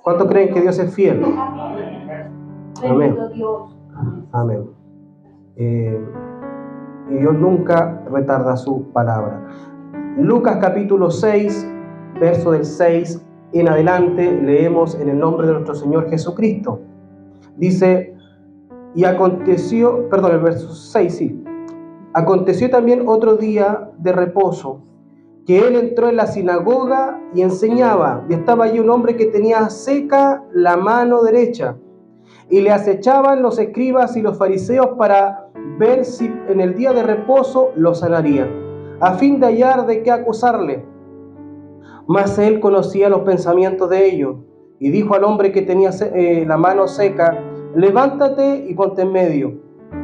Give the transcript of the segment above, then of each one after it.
¿Cuántos creen que Dios es fiel? Amén. Amén. Y Dios nunca retarda su palabra. Lucas capítulo 6, verso del 6 en adelante, leemos en el nombre de nuestro Señor Jesucristo. Dice, y aconteció, el verso 6, sí. Aconteció también otro día de reposo, que él entró en la sinagoga y enseñaba, y estaba allí un hombre que tenía seca la mano derecha, y le acechaban los escribas y los fariseos para ver si en el día de reposo lo sanarían, a fin de hallar de qué acusarle. Mas él conocía los pensamientos de ellos, y dijo al hombre que tenía la mano seca, levántate y ponte en medio.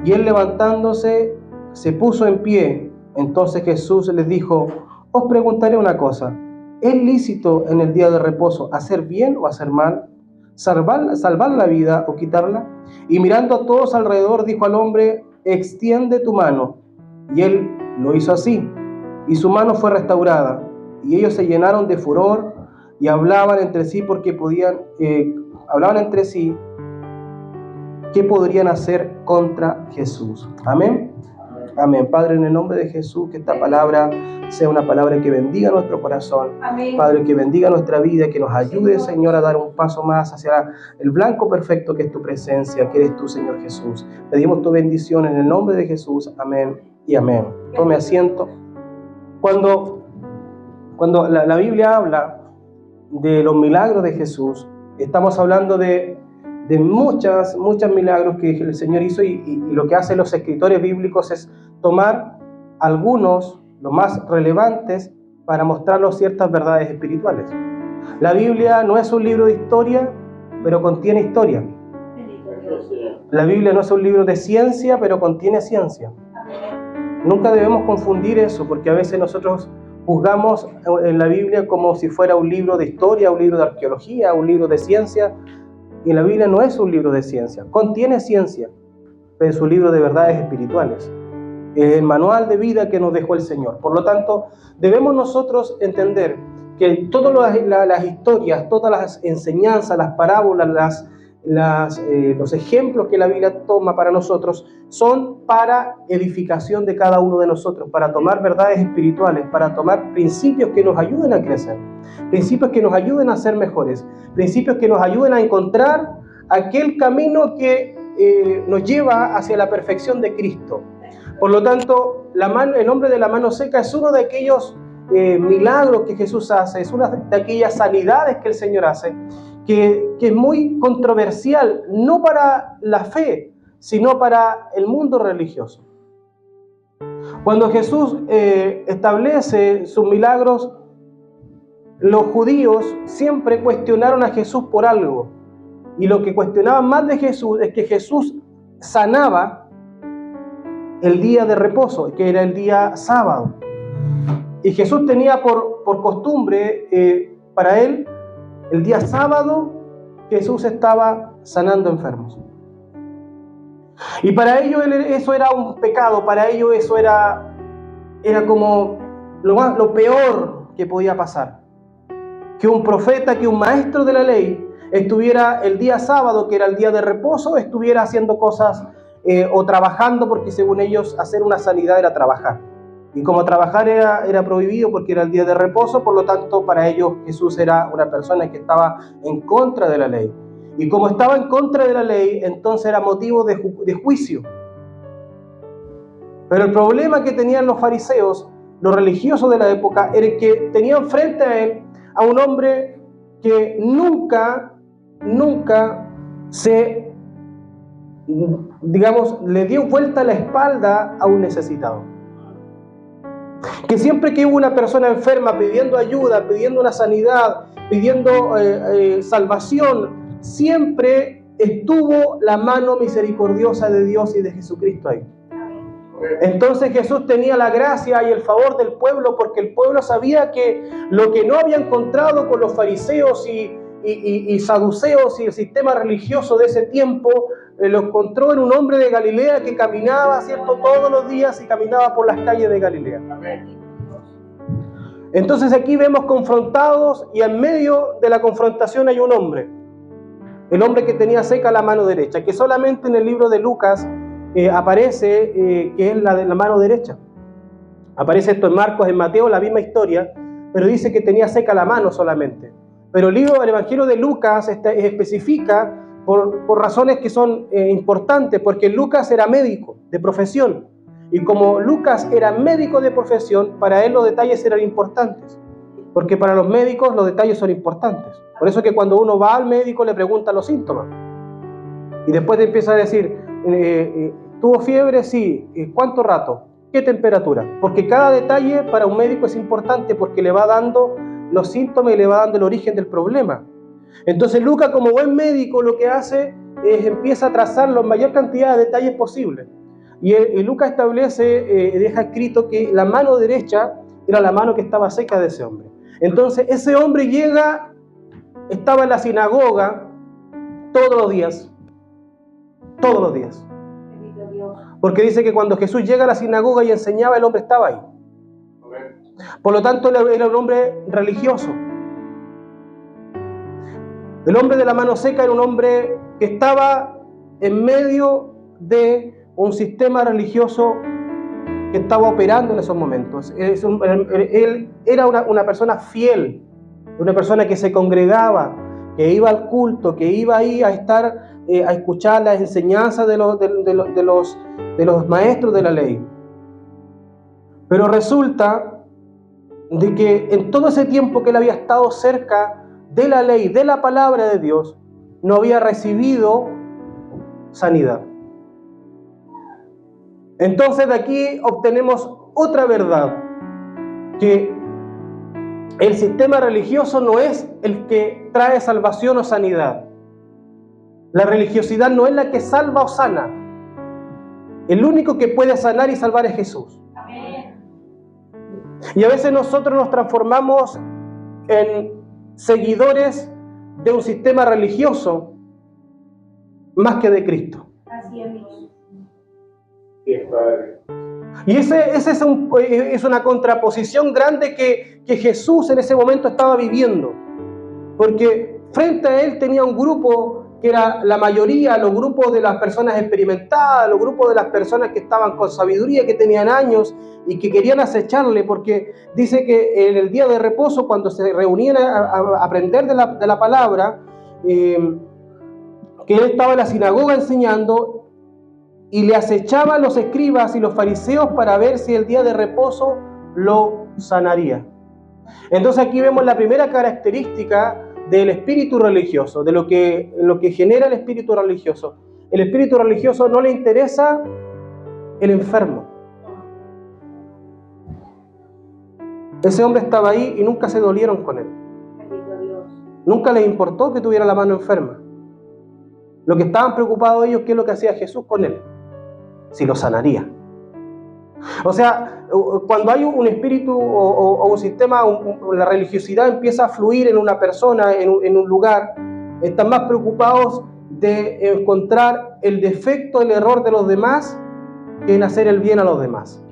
Y él levantándose, se puso en pie. Entonces Jesús les dijo, os preguntaré una cosa, ¿es lícito en el día de reposo hacer bien o hacer mal? ¿Salvar la vida o quitarla? Y mirando a todos alrededor, dijo al hombre, extiende tu mano. Y él lo hizo así, y su mano fue restaurada. Y ellos se llenaron de furor y hablaban entre sí qué podrían hacer contra Jesús. Amén. Amén. Padre, en el nombre de Jesús, que esta palabra sea una palabra que bendiga nuestro corazón. Amén. Padre, que bendiga nuestra vida, que nos ayude, Señor, a dar un paso más hacia el blanco perfecto que es tu presencia, que eres tú, Señor Jesús. Pedimos tu bendición en el nombre de Jesús. Amén y amén. Tome asiento. Cuando la Biblia habla de los milagros de Jesús, estamos hablando de muchos milagros que el Señor hizo, y lo que hacen los escritores bíblicos es tomar algunos, los más relevantes, para mostrarnos ciertas verdades espirituales. La Biblia no es un libro de historia, pero contiene historia. La Biblia no es un libro de ciencia, pero contiene ciencia. Nunca debemos confundir eso, porque a veces nosotros juzgamos en la Biblia como si fuera un libro de historia, un libro de arqueología, un libro de ciencia. Y la Biblia no es un libro de ciencia, contiene ciencia, pero es un libro de verdades espirituales. Es el manual de vida que nos dejó el Señor. Por lo tanto, debemos nosotros entender que todas las historias, todas las enseñanzas, las parábolas, los ejemplos que la Biblia toma para nosotros son para edificación de cada uno de nosotros, para tomar verdades espirituales, para tomar principios que nos ayuden a crecer, principios que nos ayuden a ser mejores, principios que nos ayuden a encontrar aquel camino que nos lleva hacia la perfección de Cristo. Por lo tanto, el hombre de la mano seca es uno de aquellos milagros que Jesús hace, es una de aquellas sanidades que el Señor hace, que es muy controversial, no para la fe, sino para el mundo religioso. Cuando Jesús establece sus milagros, los judíos siempre cuestionaron a Jesús por algo. Y lo que cuestionaban más de Jesús es que Jesús sanaba el día de reposo, que era el día sábado. Y Jesús tenía por costumbre, para él, el día sábado, Jesús estaba sanando enfermos. Y para ellos eso era un pecado, para ellos eso era como lo peor que podía pasar. Que un profeta, que un maestro de la ley estuviera el día sábado, que era el día de reposo, estuviera haciendo cosas o trabajando, porque según ellos hacer una sanidad era trabajar. Y como trabajar era prohibido porque era el día de reposo, por lo tanto para ellos Jesús era una persona que estaba en contra de la ley. Y como estaba en contra de la ley, entonces era motivo de juicio. Pero el problema que tenían los fariseos, los religiosos de la época, era que tenían frente a él a un hombre que nunca le dio vuelta la espalda a un necesitado. Que siempre que hubo una persona enferma pidiendo ayuda, pidiendo una sanidad, pidiendo salvación, siempre estuvo la mano misericordiosa de Dios y de Jesucristo ahí. Entonces Jesús tenía la gracia y el favor del pueblo, porque el pueblo sabía que lo que no había encontrado con los fariseos y saduceos y el sistema religioso de ese tiempo, lo encontró en un hombre de Galilea que caminaba, ¿cierto?, todos los días, y caminaba por las calles de Galilea. Entonces aquí vemos confrontados, y en medio de la confrontación hay un hombre. el hombre que tenía seca la mano derecha, que solamente en el libro de Lucas aparece que es la de la mano derecha. Aparece esto en Marcos, en Mateo, la misma historia, pero dice que tenía seca la mano solamente. Pero el Evangelio de Lucas especifica por razones que son importantes, porque Lucas era médico de profesión, y como Lucas era médico de profesión, para él los detalles eran importantes, porque para los médicos los detalles son importantes. Por eso que cuando uno va al médico le pregunta los síntomas, y después te empieza a decir, ¿tuvo fiebre? Sí. ¿Cuánto rato? ¿Qué temperatura? Porque cada detalle para un médico es importante, porque le va dando los síntomas y le va dando el origen del problema. Entonces Lucas, como buen médico, lo que hace es empieza a trazar la mayor cantidad de detalles posibles. Y Lucas establece, deja escrito que la mano derecha era la mano que estaba seca de ese hombre. Entonces ese hombre estaba en la sinagoga todos los días. Porque dice que cuando Jesús llega a la sinagoga y enseñaba, el hombre estaba ahí. Por lo tanto, era un hombre religioso. El hombre de la mano seca era un hombre que estaba en medio de un sistema religioso que estaba operando en esos momentos. Él era una persona fiel, una persona que se congregaba, que iba al culto, que iba ahí a estar, a escuchar las enseñanzas de los maestros de la ley. Pero resulta de que en todo ese tiempo que él había estado cerca de la ley, de la palabra de Dios, no había recibido sanidad. Entonces de aquí obtenemos otra verdad, que el sistema religioso no es el que trae salvación o sanidad. La religiosidad no es la que salva o sana. El único que puede sanar y salvar es Jesús. Amén. Y a veces nosotros nos transformamos en seguidores de un sistema religioso más que de Cristo. Así es. Y ese es una contraposición grande que Jesús en ese momento estaba viviendo, porque frente a él tenía un grupo que era la mayoría, los grupos de las personas experimentadas, los grupos de las personas que estaban con sabiduría, que tenían años y que querían acecharle, porque dice que en el día de reposo, cuando se reunían a aprender de la palabra, que él estaba en la sinagoga enseñando, y le acechaban los escribas y los fariseos para ver si el día de reposo lo sanaría. Entonces aquí vemos la primera característica del espíritu religioso, de lo que genera el espíritu religioso. El espíritu religioso no le interesa el enfermo. Ese hombre estaba ahí y nunca se dolieron con él. Nunca les importó que tuviera la mano enferma. Lo que estaban preocupados ellos, ¿qué es lo que hacía Jesús con él? Si lo sanaría. O sea, cuando hay un espíritu o un sistema, la religiosidad empieza a fluir en una persona, en un lugar, están más preocupados de encontrar el defecto, el error de los demás, que en hacer el bien a los demás.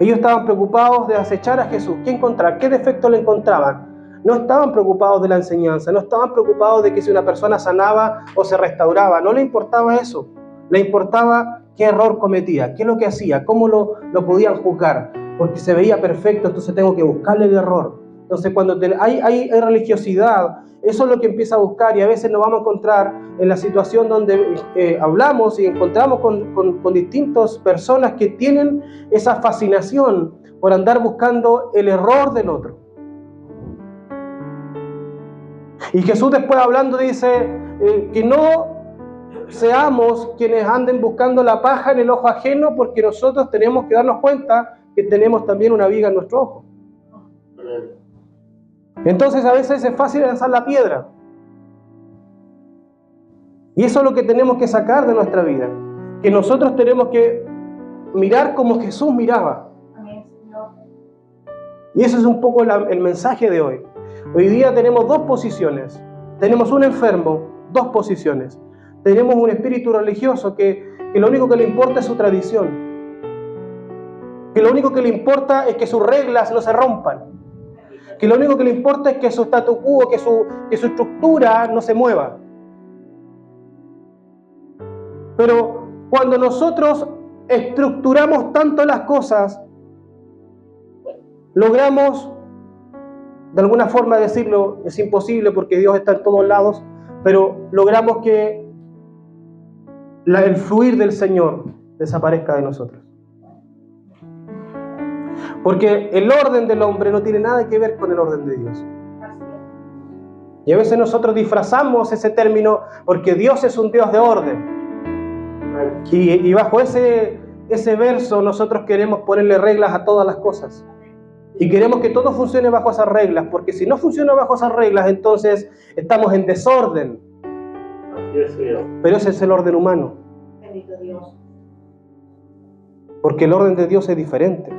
Ellos estaban preocupados de acechar a Jesús. ¿Qué encontrar? ¿Qué defecto le encontraban? No estaban preocupados de la enseñanza, no estaban preocupados de que si una persona sanaba o se restauraba, no le importaba eso. Le importaba qué error cometía, qué es lo que hacía, cómo lo podían juzgar, porque se veía perfecto, entonces tengo que buscarle el error. Entonces cuando hay religiosidad, eso es lo que empieza a buscar, y a veces nos vamos a encontrar en la situación donde hablamos y encontramos con distintas personas que tienen esa fascinación por andar buscando el error del otro. Y Jesús después hablando dice que no seamos quienes anden buscando la paja en el ojo ajeno, porque nosotros tenemos que darnos cuenta que tenemos también una viga en nuestro ojo. Entonces a veces es fácil lanzar la piedra. Y eso es lo que tenemos que sacar de nuestra vida, que nosotros tenemos que mirar como Jesús miraba. Y eso es un poco el mensaje de hoy. Hoy día tenemos dos posiciones. Tenemos un enfermo, dos posiciones. Tenemos un espíritu religioso que lo único que le importa es su tradición. Que lo único que le importa es que sus reglas no se rompan. que lo único que le importa es que su statu quo, que su estructura no se mueva. Pero cuando nosotros estructuramos tanto las cosas, logramos, de alguna forma decirlo, es imposible porque Dios está en todos lados, pero logramos que el fluir del Señor desaparezca de nosotros. Porque el orden del hombre no tiene nada que ver con el orden de Dios. Y a veces nosotros disfrazamos ese término porque Dios es un Dios de orden. Y bajo ese verso nosotros queremos ponerle reglas a todas las cosas. Y queremos que todo funcione bajo esas reglas, porque si no funciona bajo esas reglas, entonces estamos en desorden. Pero ese es el orden humano. Bendito Dios. Porque el orden de Dios es diferente.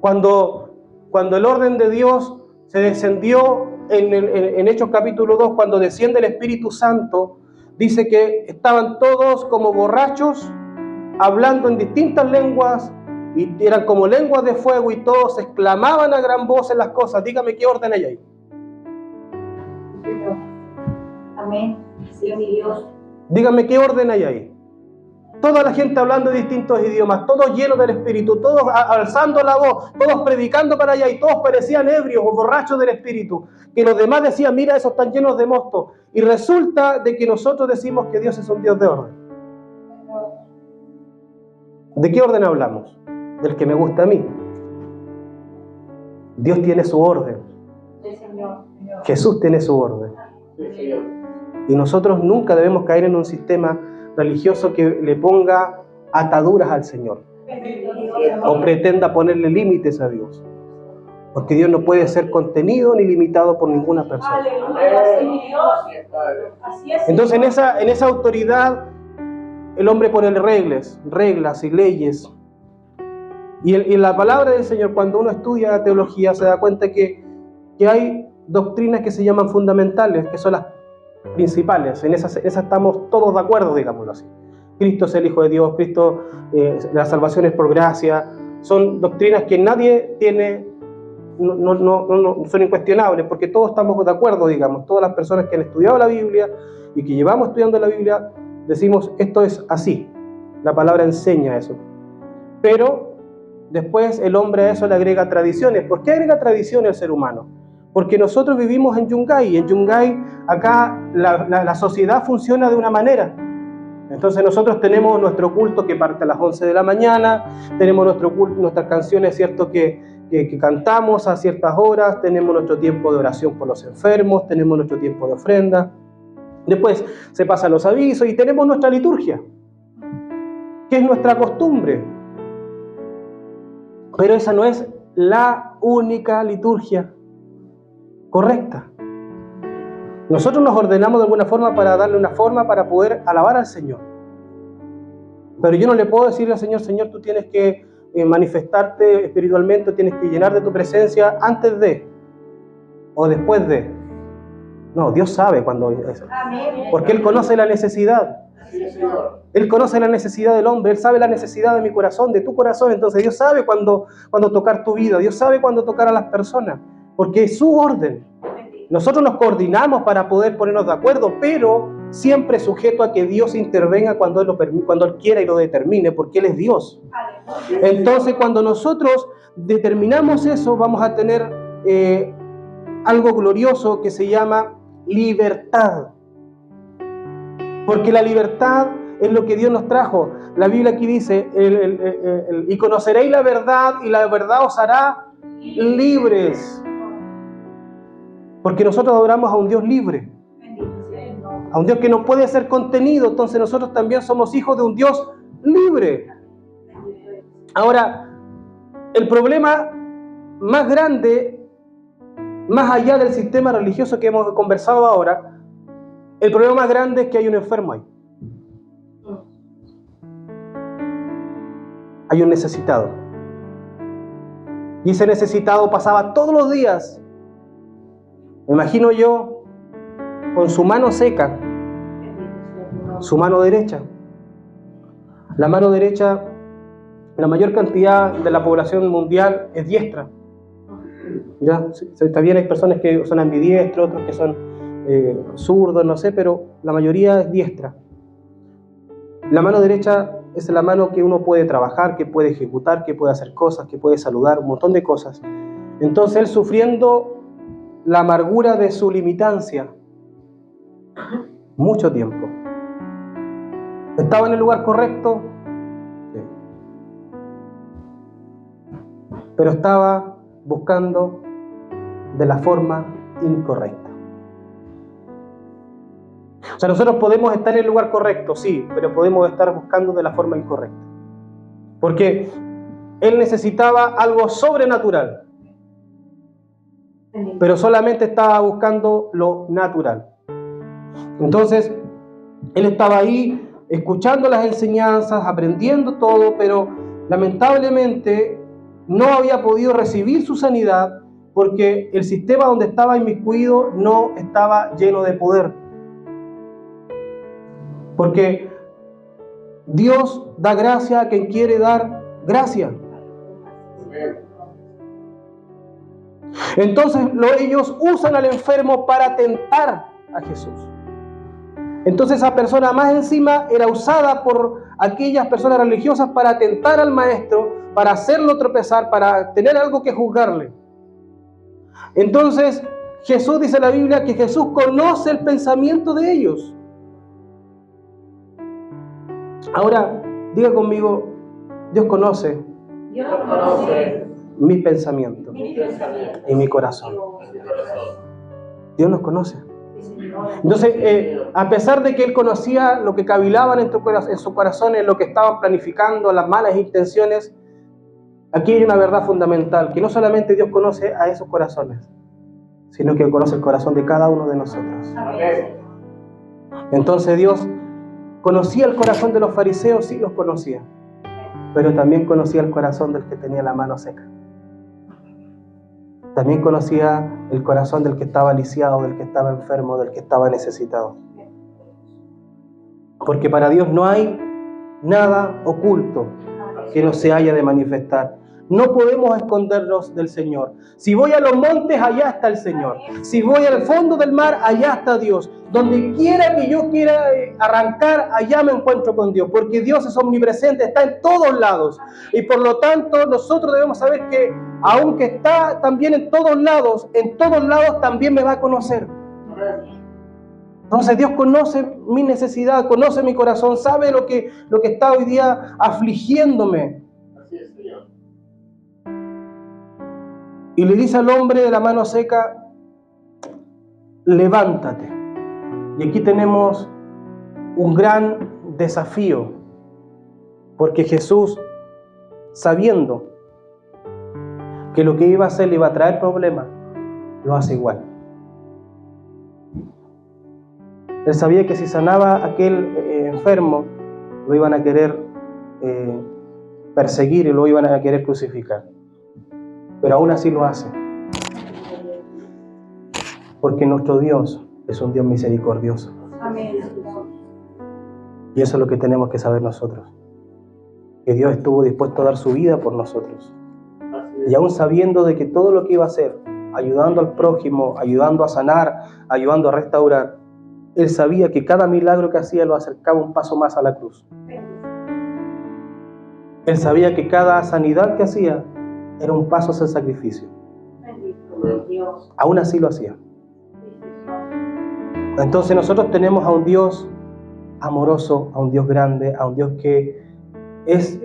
Cuando el orden de Dios se descendió en Hechos capítulo 2, cuando desciende el Espíritu Santo, dice que estaban todos como borrachos, hablando en distintas lenguas, y eran como lenguas de fuego, y todos exclamaban a gran voz en las cosas. Dígame qué orden hay ahí. Amén. Sí, mi Dios. Dígame qué orden hay ahí. Toda la gente hablando de distintos idiomas, todos llenos del Espíritu, todos alzando la voz, todos predicando para allá, y todos parecían ebrios o borrachos del Espíritu, que los demás decían, mira, esos están llenos de mosto. Y resulta de que nosotros decimos que Dios es un Dios de orden. ¿De qué orden hablamos? Del que me gusta a mí. Dios tiene su orden. Sí, Señor. Jesús tiene su orden. Y nosotros nunca debemos caer en un sistema religioso que le ponga ataduras al Señor o pretenda ponerle límites a Dios, porque Dios no puede ser contenido ni limitado por ninguna persona. Entonces en esa autoridad el hombre pone reglas y leyes, y en la palabra del Señor, cuando uno estudia teología, se da cuenta que hay doctrinas que se llaman fundamentales, que son las principales. En esas estamos todos de acuerdo, digámoslo así. Cristo es el Hijo de Dios, Cristo, la salvación es por gracia. Son doctrinas que nadie tiene, no son incuestionables, porque todos estamos de acuerdo, digamos. Todas las personas que han estudiado la Biblia y que llevamos estudiando la Biblia, decimos, esto es así. La palabra enseña eso. Pero después el hombre a eso le agrega tradiciones. ¿Por qué agrega tradiciones el ser humano? Porque nosotros vivimos en Yungay, y en Yungay acá la sociedad funciona de una manera. Entonces nosotros tenemos nuestro culto que parte a las 11 de la mañana, tenemos nuestro culto, nuestras canciones, ¿cierto?, que cantamos a ciertas horas, tenemos nuestro tiempo de oración por los enfermos, tenemos nuestro tiempo de ofrenda. Después se pasan los avisos y tenemos nuestra liturgia, que es nuestra costumbre. Pero esa no es la única liturgia correcta. Nosotros nos ordenamos de alguna forma para darle una forma para poder alabar al Señor. Pero yo no le puedo decir al Señor, Señor, tú tienes que manifestarte espiritualmente, tienes que llenar de tu presencia antes de o después de. No, Dios sabe cuándo eso. Porque Él conoce la necesidad. Él conoce la necesidad del hombre, Él sabe la necesidad de mi corazón, de tu corazón. Entonces Dios sabe cuándo tocar tu vida, Dios sabe cuándo tocar a las personas, porque es su orden. Nosotros nos coordinamos para poder ponernos de acuerdo, pero siempre sujeto a que Dios intervenga cuando Él quiera y lo determine, porque Él es Dios. Entonces, cuando nosotros determinamos eso, vamos a tener algo glorioso que se llama libertad. Porque la libertad es lo que Dios nos trajo. La Biblia aquí dice, y conoceréis la verdad, y la verdad os hará libres. Porque nosotros adoramos a un Dios libre, a un Dios que no puede ser contenido. Entonces nosotros también somos hijos de un Dios libre. Ahora, el problema más grande, más allá del sistema religioso que hemos conversado ahora, el problema más grande es que hay un enfermo ahí. Hay un necesitado. Y ese necesitado pasaba todos los días, me imagino yo, con su mano seca, su mano derecha. La mano derecha, la mayor cantidad de la población mundial es diestra. ¿Ya? Sí, también hay personas que son ambidiestros, otros que son zurdos, no sé, pero la mayoría es diestra. La mano derecha es la mano que uno puede trabajar, que puede ejecutar, que puede hacer cosas, que puede saludar, un montón de cosas. Entonces él, sufriendo la amargura de su limitancia mucho tiempo, ¿estaba en el lugar correcto? Sí. Pero estaba buscando de la forma incorrecta. O sea, nosotros podemos estar en el lugar correcto, sí, pero podemos estar buscando de la forma incorrecta. Porque él necesitaba algo sobrenatural, pero solamente estaba buscando lo natural. Entonces, él estaba ahí escuchando las enseñanzas, aprendiendo todo, pero lamentablemente no había podido recibir su sanidad porque el sistema donde estaba inmiscuido no estaba lleno de poder. Porque Dios da gracia a quien quiere dar gracia. Entonces ellos usan al enfermo para tentar a Jesús. Entonces esa persona más encima era usada por aquellas personas religiosas para tentar al maestro, para hacerlo tropezar, para tener algo que juzgarle. Entonces Jesús, dice la Biblia, que Jesús conoce el pensamiento de ellos. Ahora, diga conmigo, Dios conoce mi pensamiento y mi corazón. Dios nos conoce. Entonces, a pesar de que Él conocía lo que cavilaban en su corazón, en lo que estaban planificando, las malas intenciones, aquí hay una verdad fundamental, que no solamente Dios conoce a esos corazones, sino que conoce el corazón de cada uno de nosotros. Entonces Dios conocía el corazón de los fariseos, sí los conocía, pero también conocía el corazón del que tenía la mano seca. También conocía el corazón del que estaba lisiado, del que estaba enfermo, del que estaba necesitado. Porque para Dios no hay nada oculto que no se haya de manifestar. No podemos escondernos del Señor. Si voy a los montes, allá está el Señor. Si voy al fondo del mar, allá está Dios. Donde quiera que yo quiera arrancar, allá me encuentro con Dios. Porque Dios es omnipresente, está en todos lados. Y por lo tanto, nosotros debemos saber que, aunque está también en todos lados también me va a conocer. Entonces Dios conoce mi necesidad, conoce mi corazón, sabe lo que está hoy día afligiéndome. Así es, Señor. Y le dice al hombre de la mano seca, levántate. Y aquí tenemos un gran desafío, porque Jesús, sabiendo que lo que iba a hacer le iba a traer problemas, lo hace igual. Él sabía que si sanaba a aquel enfermo, lo iban a querer perseguir y lo iban a querer crucificar. Pero aún así lo hace. Porque nuestro Dios es un Dios misericordioso. Amén. Y eso es lo que tenemos que saber nosotros. Que Dios estuvo dispuesto a dar su vida por nosotros. Y aún sabiendo de que todo lo que iba a hacer, ayudando al prójimo, ayudando a sanar, ayudando a restaurar, Él sabía que cada milagro que hacía lo acercaba un paso más a la cruz. Él sabía que cada sanidad que hacía era un paso hacia el sacrificio. Aún así lo hacía. Entonces nosotros tenemos a un Dios amoroso, a un Dios grande, a un Dios que es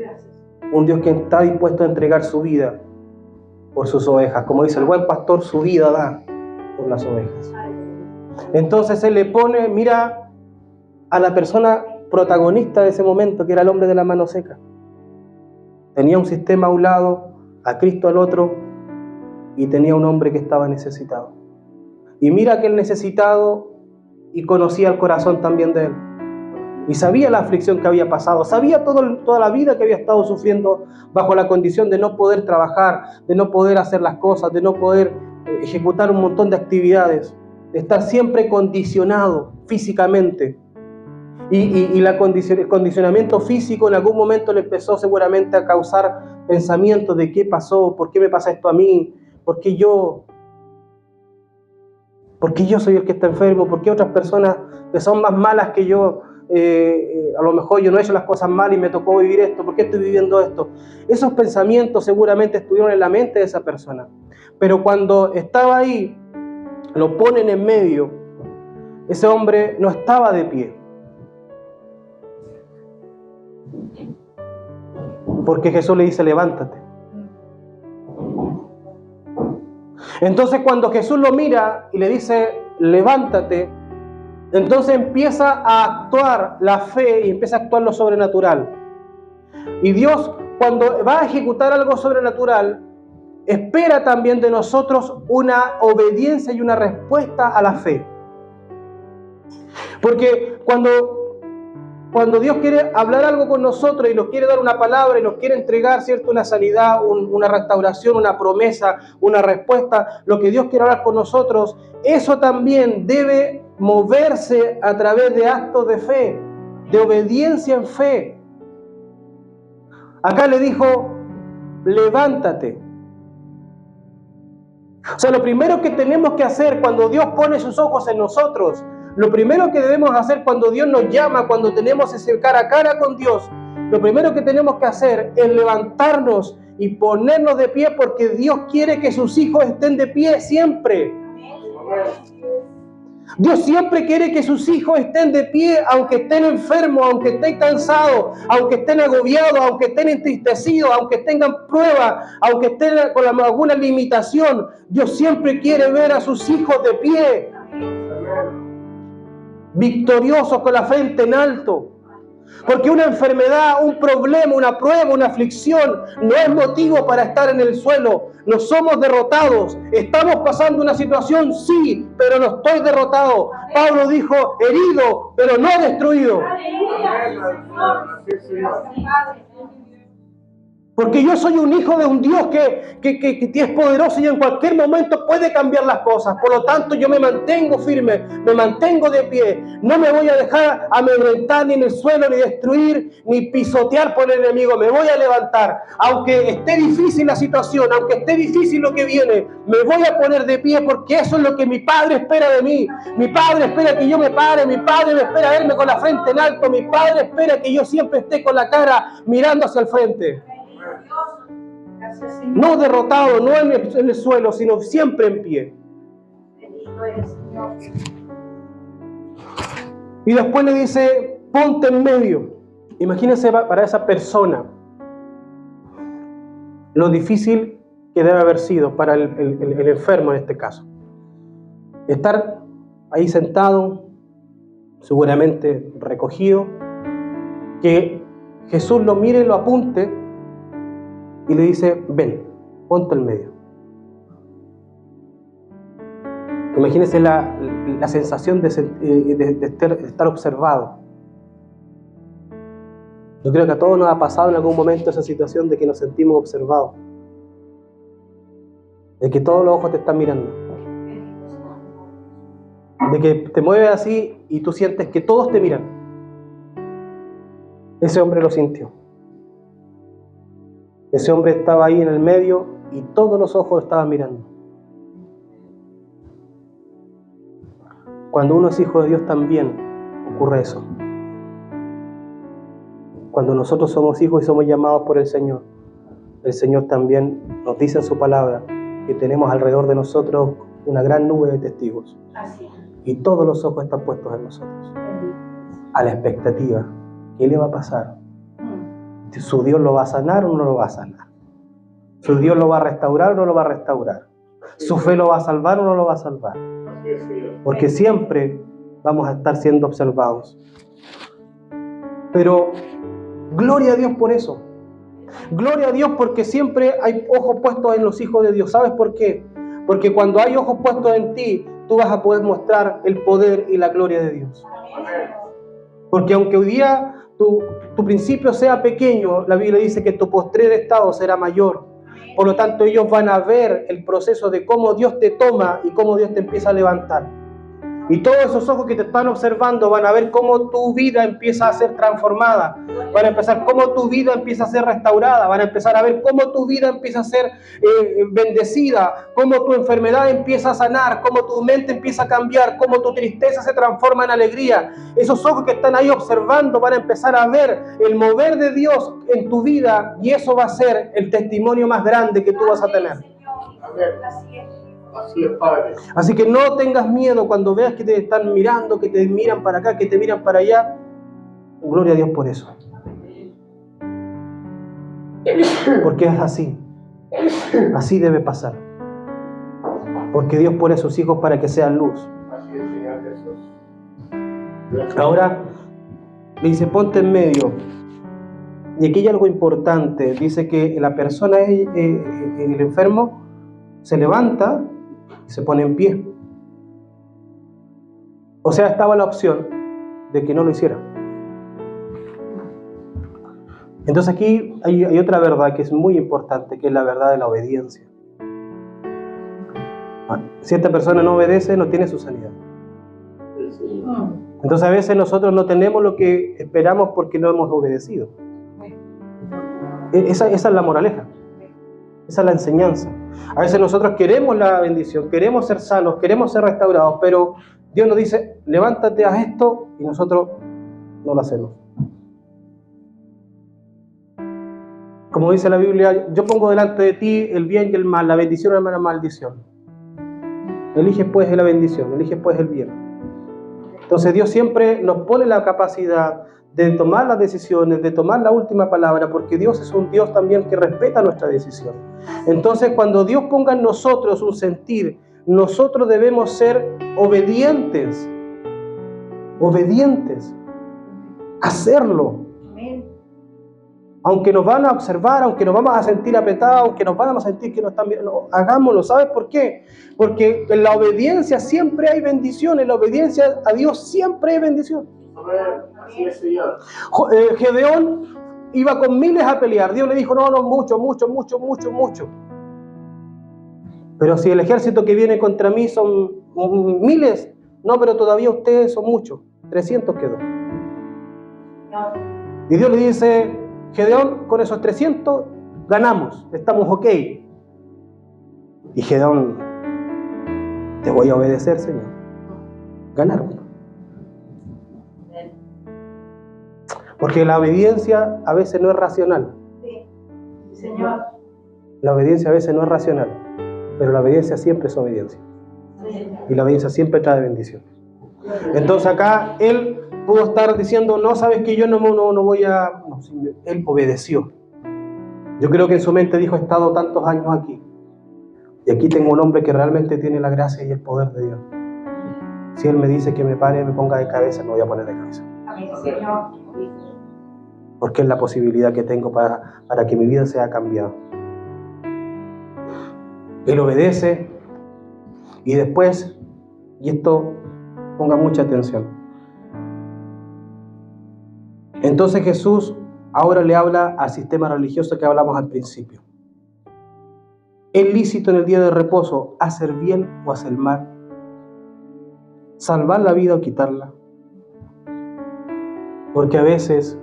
un Dios que está dispuesto a entregar su vida por sus ovejas. Como dice el buen pastor, su vida da por las ovejas. Entonces Él le pone, mira a la persona protagonista de ese momento, que era el hombre de la mano seca. Tenía un sistema a un lado, a Cristo al otro, y tenía un hombre que estaba necesitado. Y mira aquel necesitado, y conocía el corazón también de él. Y sabía la aflicción que había pasado, sabía toda la vida que había estado sufriendo bajo la condición de no poder trabajar, de no poder hacer las cosas, de no poder ejecutar un montón de actividades, de estar siempre condicionado físicamente. Y el condicionamiento físico en algún momento le empezó seguramente a causar pensamientos de qué pasó, por qué me pasa esto a mí, por qué yo. ¿Por qué yo soy el que está enfermo? ¿Por qué otras personas que son más malas que yo, a lo mejor yo no he hecho las cosas mal y me tocó vivir esto? ¿Por qué estoy viviendo esto? Esos pensamientos seguramente estuvieron en la mente de esa persona. Pero cuando estaba ahí, lo ponen en medio, ese hombre no estaba de pie. Porque Jesús le dice, levántate. Entonces cuando Jesús lo mira y le dice, levántate, entonces empieza a actuar la fe y empieza a actuar lo sobrenatural. Y Dios, cuando va a ejecutar algo sobrenatural, espera también de nosotros una obediencia y una respuesta a la fe. Porque cuando Dios quiere hablar algo con nosotros y nos quiere dar una palabra y nos quiere entregar, ¿cierto?, una sanidad, una restauración, una promesa, una respuesta, lo que Dios quiere hablar con nosotros, eso también debe moverse a través de actos de fe, de obediencia en fe. Acá le dijo, levántate. O sea, lo primero que tenemos que hacer cuando Dios pone sus ojos en nosotros, lo primero que debemos hacer cuando Dios nos llama, cuando tenemos ese cara a cara con Dios, lo primero que tenemos que hacer es levantarnos y ponernos de pie, porque Dios quiere que sus hijos estén de pie siempre. Dios siempre quiere que sus hijos estén de pie, aunque estén enfermos, aunque estén cansados, aunque estén agobiados, aunque estén entristecidos, aunque tengan pruebas, aunque estén con alguna limitación. Dios siempre quiere ver a sus hijos de pie, victoriosos, con la frente en alto. Porque una enfermedad, un problema, una prueba, una aflicción no es motivo para estar en el suelo. No somos derrotados. Estamos pasando una situación, sí, pero no estoy derrotado. Pablo dijo, herido, pero no destruido. Porque yo soy un hijo de un Dios que es poderoso y en cualquier momento puede cambiar las cosas. Por lo tanto, yo me mantengo firme, me mantengo de pie. No me voy a dejar amedrentar ni en el suelo, ni destruir, ni pisotear por el enemigo. Me voy a levantar. Aunque esté difícil la situación, aunque esté difícil lo que viene, me voy a poner de pie, porque eso es lo que mi Padre espera de mí. Mi Padre espera que yo me pare, mi Padre me espera verme con la frente en alto, mi Padre espera que yo siempre esté con la cara mirando hacia el frente. No derrotado, no en el suelo, sino siempre en pie. Y después le dice, ponte en medio. Imagínense para esa persona lo difícil que debe haber sido para el enfermo en este caso. Estar ahí sentado, seguramente recogido, que Jesús lo mire, lo apunte y le dice, ven, ponte en medio. Imagínense la sensación de estar observado. Yo creo que a todos nos ha pasado en algún momento esa situación de que nos sentimos observados. De que todos los ojos te están mirando. De que te mueves así y tú sientes que todos te miran. Ese hombre lo sintió. Ese hombre estaba ahí en el medio y todos los ojos lo estaban mirando. Cuando uno es hijo de Dios también ocurre eso. Cuando nosotros somos hijos y somos llamados por el Señor también nos dice en su palabra que tenemos alrededor de nosotros una gran nube de testigos. Y todos los ojos están puestos en nosotros. A la expectativa. ¿Qué le va a pasar? ¿Su Dios lo va a sanar o no lo va a sanar? ¿Su Dios lo va a restaurar o no lo va a restaurar? ¿Su fe lo va a salvar o no lo va a salvar? Porque siempre vamos a estar siendo observados. Pero gloria a Dios por eso. Gloria a Dios porque siempre hay ojos puestos en los hijos de Dios. ¿Sabes por qué? Porque cuando hay ojos puestos en ti, tú vas a poder mostrar el poder y la gloria de Dios. Porque aunque hoy día tu principio sea pequeño, la Biblia dice que tu postrer estado será mayor. Por lo tanto, ellos van a ver el proceso de cómo Dios te toma y cómo Dios te empieza a levantar. Y todos esos ojos que te están observando van a ver cómo tu vida empieza a ser transformada. Van a empezar cómo tu vida empieza a ser restaurada. Van a empezar a ver cómo tu vida empieza a ser bendecida. Cómo tu enfermedad empieza a sanar. Cómo tu mente empieza a cambiar. Cómo tu tristeza se transforma en alegría. Esos ojos que están ahí observando van a empezar a ver el mover de Dios en tu vida. Y eso va a ser el testimonio más grande que tú vas a tener. Así es, Padre. Así que no tengas miedo cuando veas que te están mirando, que te miran para acá, que te miran para allá. Gloria a Dios por eso. Porque es así. Así debe pasar. Porque Dios pone a sus hijos para que sean luz. Así es, Señor Jesús. Ahora le dice, ponte en medio. Y aquí hay algo importante. Dice que la persona, el enfermo, se levanta y se pone en pie. O sea, estaba la opción de que no lo hiciera. Entonces aquí hay otra verdad que es muy importante, que es la verdad de la obediencia. Si esta persona no obedece, no tiene su sanidad. Entonces a veces nosotros no tenemos lo que esperamos porque no hemos obedecido. Esa es la moraleja. Esa es la enseñanza. A veces nosotros queremos la bendición, queremos ser sanos, queremos ser restaurados, pero Dios nos dice, levántate a esto, y nosotros no lo hacemos. Como dice la Biblia, yo pongo delante de ti el bien y el mal, la bendición y la maldición. Elige pues la bendición, elige pues el bien. Entonces Dios siempre nos pone la capacidad de tomar las decisiones, de tomar la última palabra, porque Dios es un Dios también que respeta nuestra decisión. Entonces, cuando Dios ponga en nosotros un sentir, nosotros debemos ser obedientes, hacerlo. Aunque nos van a observar, aunque nos vamos a sentir apretados, aunque nos van a sentir que nos están mirando, hagámoslo. ¿Sabes por qué? Porque en la obediencia siempre hay bendición, en la obediencia a Dios siempre hay bendición. Así es, Señor. Gedeón iba con miles a pelear. Dios le dijo, no, mucho. Pero si el ejército que viene contra mí son miles, no, pero todavía ustedes son muchos. 300 quedó. Y Dios le dice, Gedeón, con esos 300 ganamos, estamos ok. Y Gedeón, te voy a obedecer, Señor. Ganaron. Porque la obediencia a veces no es racional. Sí, Señor. La obediencia a veces no es racional, pero la obediencia siempre es obediencia. Y la obediencia siempre trae bendición. Entonces acá él pudo estar diciendo, no, sabes que yo no voy a... No, él obedeció. Yo creo que en su mente dijo, he estado tantos años aquí. Y aquí tengo un hombre que realmente tiene la gracia y el poder de Dios. Si él me dice que me pare, me ponga de cabeza, me voy a poner de cabeza. Amén, Señor. Porque es la posibilidad que tengo para que mi vida sea cambiada. Él obedece y después, y esto ponga mucha atención. Entonces Jesús ahora le habla al sistema religioso que hablamos al principio. ¿Es lícito en el día de reposo hacer bien o hacer mal? ¿Salvar la vida o quitarla? Porque a veces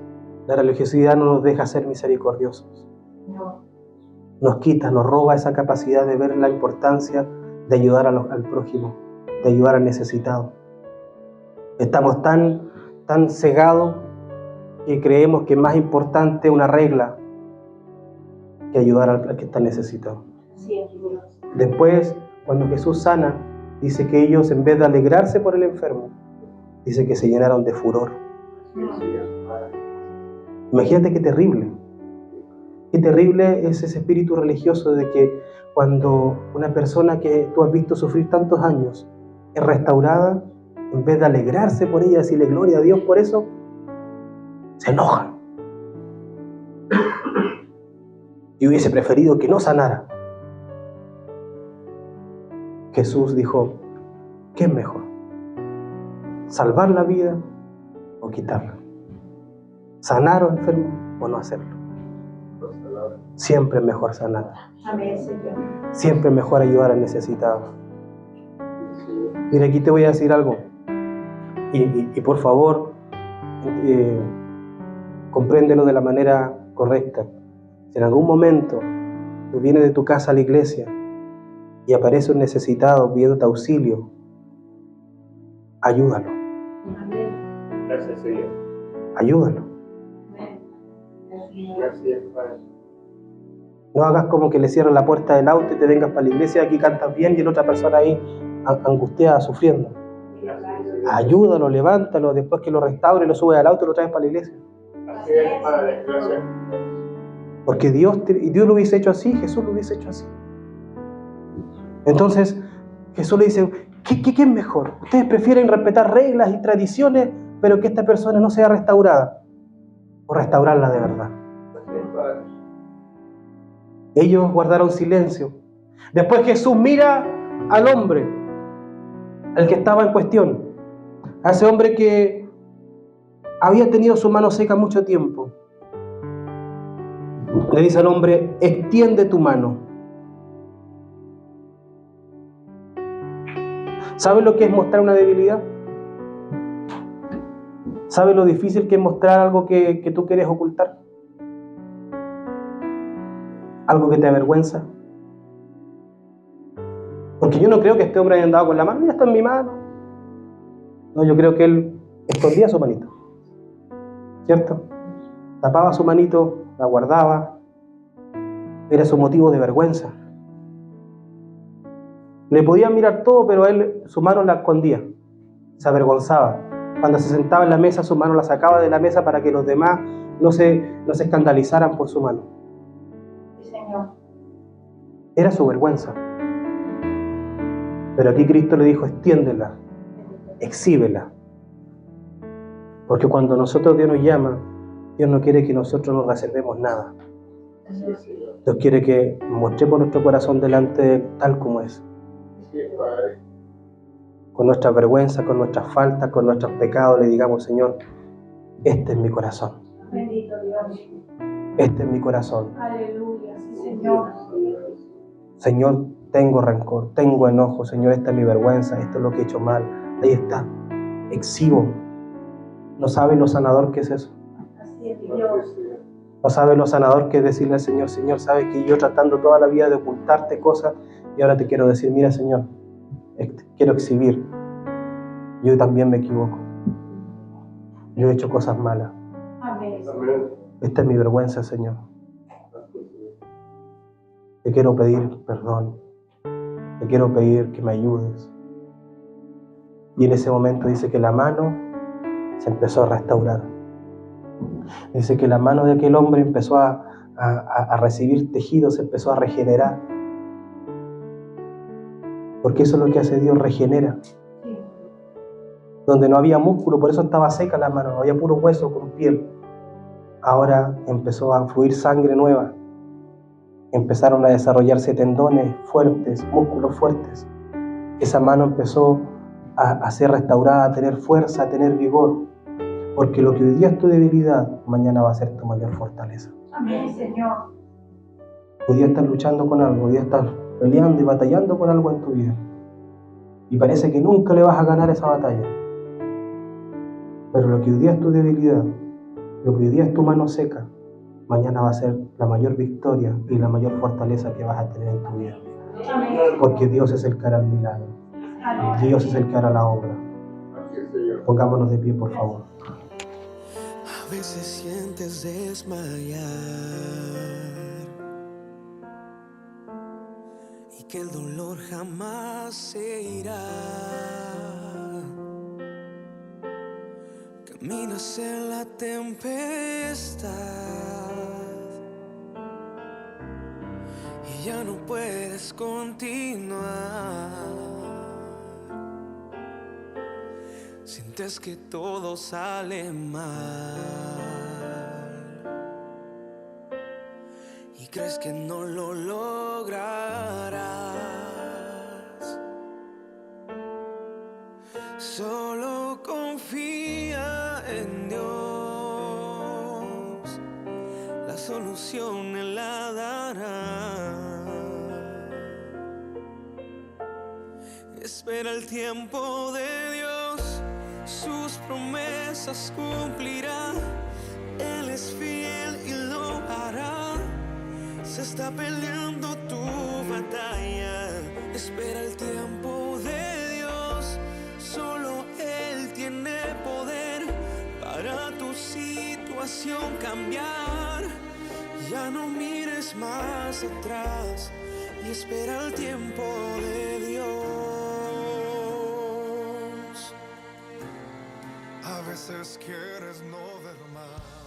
la religiosidad no nos deja ser misericordiosos. No. Nos quita, nos roba esa capacidad de ver la importancia de ayudar al prójimo, de ayudar al necesitado. Estamos tan cegados que creemos que es más importante una regla que ayudar al que está necesitado. Sí, Dios. Después, cuando Jesús sana, dice que ellos, en vez de alegrarse por el enfermo, dice que se llenaron de furor. Imagínate qué terrible. Qué terrible es ese espíritu religioso de que cuando una persona que tú has visto sufrir tantos años es restaurada, en vez de alegrarse por ella, decirle gloria a Dios por eso, se enojan. Y hubiese preferido que no sanara. Jesús dijo, ¿qué es mejor? ¿Salvar la vida o quitarla? ¿Sanar o enfermo o no hacerlo? Siempre es mejor sanar. Amén, Señor. Siempre es mejor ayudar al necesitado. Mira, aquí te voy a decir algo. Y por favor, compréndelo de la manera correcta. Si en algún momento tú vienes de tu casa a la iglesia y aparece un necesitado pidiéndote auxilio, ayúdalo. Gracias, Señor. Ayúdalo. Gracias, Padre. No hagas como que le cierran la puerta del auto y te vengas para la iglesia, aquí cantas bien y la otra persona ahí angustiada, sufriendo. Ayúdalo, levántalo, después que lo restaure, lo sube al auto y lo traes para la iglesia. Así es, Padre. Gracias. Porque Dios lo hubiese hecho así, Jesús lo hubiese hecho así. Entonces, Jesús le dice, ¿qué es mejor? ¿Ustedes prefieren respetar reglas y tradiciones, pero que esta persona no sea restaurada? ¿O restaurarla de verdad? Así es, Padre. Ellos guardaron silencio. Después Jesús mira al hombre, al que estaba en cuestión, a ese hombre que había tenido su mano seca mucho tiempo. Le dice al hombre, extiende tu mano. ¿Sabes lo que es mostrar una debilidad? ¿Sabes lo difícil que es mostrar algo que tú quieres ocultar? Algo que te avergüenza. Porque yo no creo que este hombre haya andado con la mano, ya está en mi mano. No, yo creo que él escondía su manito, ¿cierto? Tapaba su manito, la guardaba. Era su motivo de vergüenza. Le podían mirar todo, pero él su mano la escondía, se avergonzaba. Cuando se sentaba en la mesa, su mano la sacaba de la mesa para que los demás no se escandalizaran por su mano. Sí, Señor. Era su vergüenza. Pero aquí Cristo le dijo, extiéndela, exhíbela. Porque cuando nosotros Dios nos llama, Dios no quiere que nosotros nos reservemos nada. Dios quiere que mostremos nuestro corazón delante de Él tal como es. Así es, Padre. Con nuestras vergüenzas, con nuestras faltas, con nuestros pecados, le digamos, Señor, este es mi corazón. Bendito Dios. Este es mi corazón. Aleluya. Sí, Señor. Señor, tengo rencor, tengo enojo, Señor, esta es mi vergüenza, esto es lo que he hecho mal. Ahí está, exhibo. ¿No sabe lo sanador que es eso? Así es, Dios. ¿No sabe lo sanador que es decirle al Señor, Señor, sabes que yo tratando toda la vida de ocultarte cosas y ahora te quiero decir, mira, Señor, quiero exhibir. Yo también me equivoco. Yo he hecho cosas malas. Amén. Amén. Esta es mi vergüenza, Señor. Te quiero pedir perdón. Te quiero pedir que me ayudes. Y en ese momento dice que la mano se empezó a restaurar. Dice que la mano de aquel hombre empezó a recibir tejidos, se empezó a regenerar. Porque eso es lo que hace Dios, regenera. Sí. Donde no había músculo, por eso estaba seca la mano, había puro hueso con piel. Ahora empezó a fluir sangre nueva. Empezaron a desarrollarse tendones fuertes, músculos fuertes. Esa mano empezó a ser restaurada, a tener fuerza, a tener vigor. Porque lo que hoy día es tu debilidad, mañana va a ser tu mayor fortaleza. Amén, Señor. Hoy día estás luchando con algo, hoy día estás peleando y batallando con algo en tu vida. Y parece que nunca le vas a ganar esa batalla. Pero lo que hoy día es tu debilidad, lo que hoy día es tu mano seca, mañana va a ser la mayor victoria y la mayor fortaleza que vas a tener en tu vida. Amén. Porque Dios es el que hará el milagro. Dios es el que hará la obra. Así es, Señor. Pongámonos de pie, por favor. A veces sientes desmayar y que el dolor jamás se irá. Caminas en la tempestad y ya no puedes continuar. Sientes que todo sale mal y crees que no lo lograrás. Solo confía en Dios, la solución Él la dará. Espera el tiempo de Dios, sus promesas cumplirá. Él es fiel y lo hará. Se está peleando tu batalla. Espera el tiempo de Dios. Solo Él tiene poder para tu situación cambiar. Ya no mires más atrás y espera el tiempo de Dios. A veces quieres no ver más.